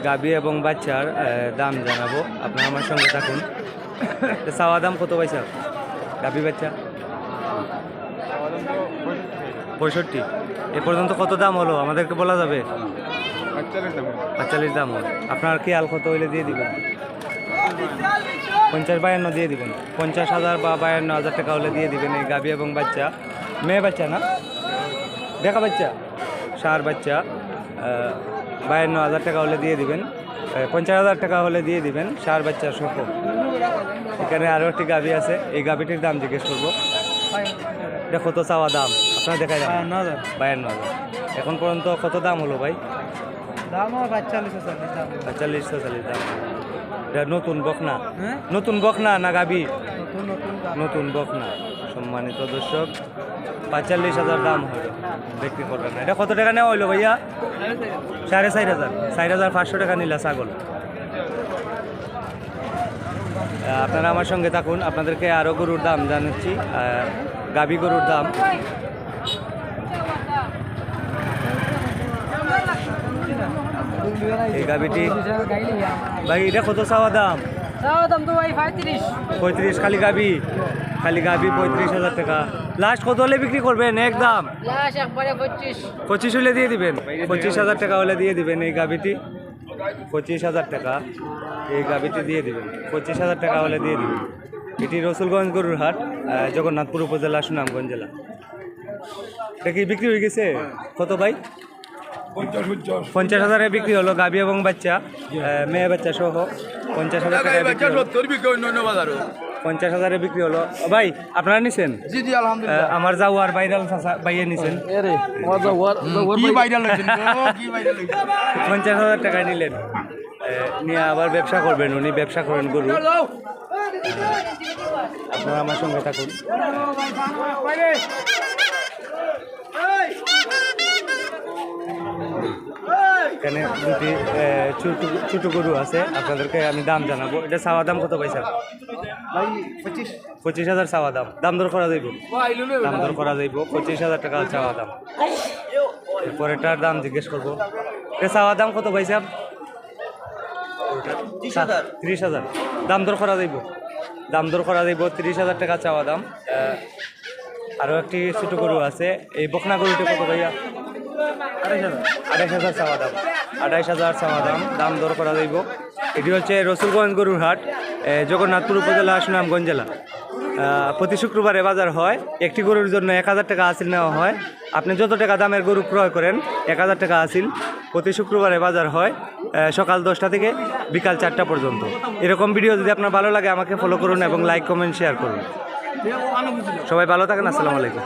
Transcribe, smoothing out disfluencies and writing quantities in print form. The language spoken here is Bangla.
গাবি এবং বাচ্চার দাম জানাবো, আপনারা আমার সঙ্গে থাকুন। চাওয়া দাম কত পয়সা গাবি বাচ্চা? 65। এ পর্যন্ত কত দাম হলো আমাদেরকে বলা যাবে? 45 দাম হলো। আপনার কি আল কত হইলে দিয়ে দিবেন? 50-52 দিয়ে দিবেন। 50,000 বা 52,000 টাকা হলে দিয়ে দিবেন এই গাবি এবং বাচ্চা। মেয়ে বাচ্চা না, দেখা বাচ্চা, সার বাচ্চা। 52,000 টাকা হলে দিয়ে দিবেন। 50,000 টাকা হলে দিয়ে দিবেন সার বাচ্চা সহ। এখানে আরও একটি গাবি আছে, এই গাবিটির দাম জিজ্ঞেস করবো। দেখো তো চাওয়া দাম আপনার দেখাই দাম 52,000। এখন পর্যন্ত কত দাম হলো ভাই? দাম 45-46 দাম। এটা নতুন বকনা, নতুন বকনা না গাবি? নতুন বকনা। সম্মানিত দর্শক, 45,000 দাম হলো, বিক্রি করবেন না। এটা কত টাকা নেওয়া হইলো ভাইয়া? 4,500। 4,500 টাকা নিলা ছাগল। আপনারা আমার সঙ্গে থাকুন, আপনাদেরকে আরও গরুর দাম জানাচ্ছি। গাবি গরুর দাম এই গাবিটি ভাই, এটা কত চাওয়া দাম? তো ভাই 35। খালি গাবি, খালি গাবি 35,000 টাকা। লাস্ট কত হলে বিক্রি করবেন? একদম 25 হলে দিয়ে দিবেন। 25,000 টাকা হলে দিয়ে দিবেন এই গাবিটি। 25,000 টাকা এই গাবিটি দিয়ে দিবেন। 25,000 টাকা হলে দিয়ে দিবেন। এটি রসুলগঞ্জ গরুর হাট, জগন্নাথপুর উপজেলা, সুনামগঞ্জ জেলা। এটা কি বিক্রি হয়ে গেছে? কত ভাই? 50,000-এ বিক্রি হলো গাবি এবং বাচ্চা, মেয়ে বাচ্চা সহ। 50,000 টাকা 50,000-এ বিক্রি হলো। ভাই আপনারা নিছেন? জি জি আলহামদুলিল্লাহ। আমার যাওয়ার ভাইরাল ভাইয়ে নিছেন। 50,000 টাকায় নিলেন, নিয়ে আবার ব্যবসা করবেন। উনি ব্যবসা করেন গরু। আপনারা আমার সঙ্গে থাকুন। এখানে দুটি ছোট গরু আছে, আপনাদেরকে আমি দাম জানাবো। এটা চাওয়া দাম কত পয়সা? 25,000 চাওয়া দাম। দাম দর করা যাইব, দাম দর করা যাইব। 25,000 টাকা চাওয়া দাম। এরপরেটার দাম জিজ্ঞেস করবো। এটা চাওয়া দাম কত পয়সা? 30,000। দাম দর করা যাইব, দাম দর করা যাইব। 30,000 টাকা চাওয়া দাম। আরও একটি ছোট গরু আছে, এই বকনা গরুটি কত ভাইয়া? 28,000 চাওয়া দাম। 28,000 চাওয়া দাম, দাম দর করা যাইব। এটি হচ্ছে রসুলগঞ্জ গরুর হাট, জগন্নাথপুর উপজেলা, সুনামগঞ্জ জেলা। প্রতি শুক্রবারে বাজার হয়। একটি গরুর জন্য 1,000 টাকা হাসিল নেওয়া হয়। আপনি যত টাকা দামের গরু ক্রয় করেন 1,000 টাকা হাসিল। প্রতি শুক্রবারে বাজার হয় সকাল 10টা থেকে বিকাল 4টা পর্যন্ত। এরকম ভিডিও যদি আপনার ভালো লাগে আমাকে ফলো করুন এবং লাইক, কমেন্ট, শেয়ার করুন। সবাই ভালো থাকেন। আসসালামু আলাইকুম।